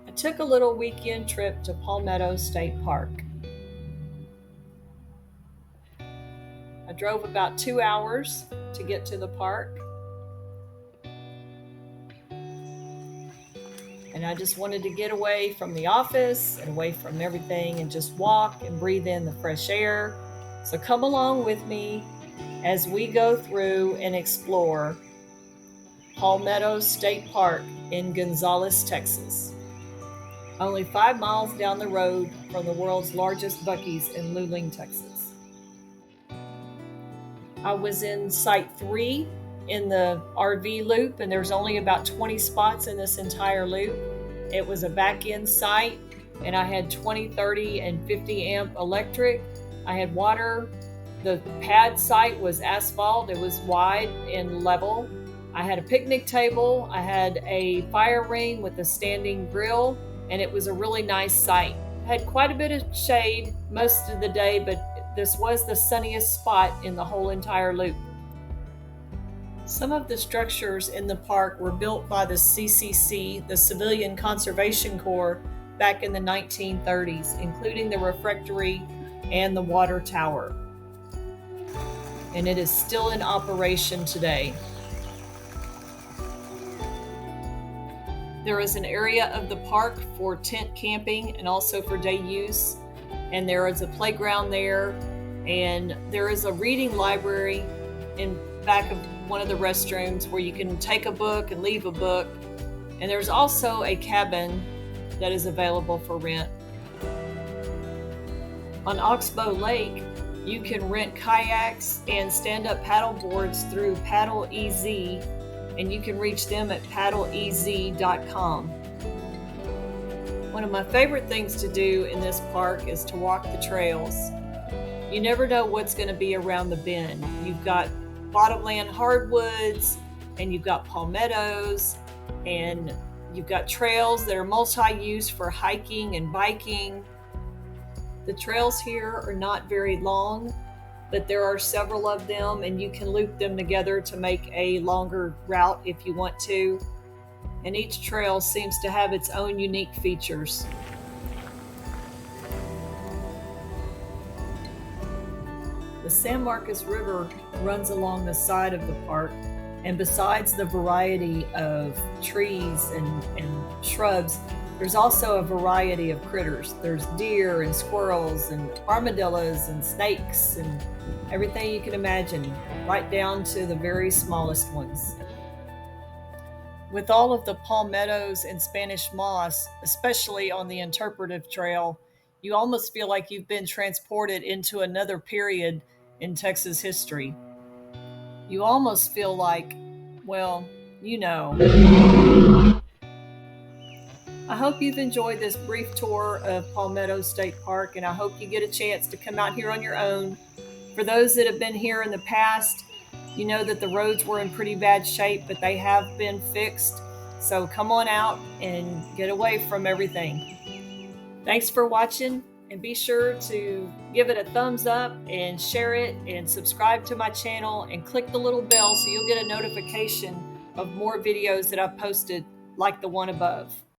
I took a little weekend trip to Palmetto State Park. I drove about 2 hours to get to the park. And I just wanted to get away from the office and away from everything and just walk and breathe in the fresh air. So come along with me as we go through and explore Palmetto State Park in Gonzales, Texas. Only 5 miles down the road from the world's largest Buc-ee's in Luling, Texas. I was in Site 3 in the RV loop, and there's only about 20 spots in this entire loop. It was a back-end site, and I had 20, 30, and 50 amp electric. I had water. The pad site was asphalt. It was wide and level. I had a picnic table. I had a fire ring with a standing grill, and it was a really nice site. It had quite a bit of shade most of the day, but this was the sunniest spot in the whole entire loop. Some of the structures in the park were built by the CCC, the Civilian Conservation Corps, back in the 1930s, including the refectory and the water tower. And it is still in operation today. There is an area of the park for tent camping and also for day use. And there is a playground there. And there is a reading library in back of one of the restrooms where you can take a book and leave a book. And there's also a cabin that is available for rent. On Oxbow Lake, you can rent kayaks and stand-up paddle boards through Paddle EZ, and you can reach them at paddleez.com. One of my favorite things to do in this park is to walk the trails. You never know what's going to be around the bend. You've got bottomland hardwoods, and you've got palmettos, and you've got trails that are multi-use for hiking and biking. The trails here are not very long, but there are several of them, and you can loop them together to make a longer route if you want to. And each trail seems to have its own unique features. The San Marcos River runs along the side of the park, and besides the variety of trees and shrubs, there's also a variety of critters. There's deer and squirrels and armadillos and snakes and everything you can imagine, right down to the very smallest ones. With all of the palmettos and Spanish moss, especially on the interpretive trail, you almost feel like you've been transported into another period in Texas history. You almost feel like, well, you know. I hope you've enjoyed this brief tour of Palmetto State Park, and I hope you get a chance to come out here on your own. For those that have been here in the past, you know that the roads were in pretty bad shape, but they have been fixed. So come on out and get away from everything. Thanks for watching, and be sure to give it a thumbs up and share it and subscribe to my channel and click the little bell so you'll get a notification of more videos that I've posted like the one above.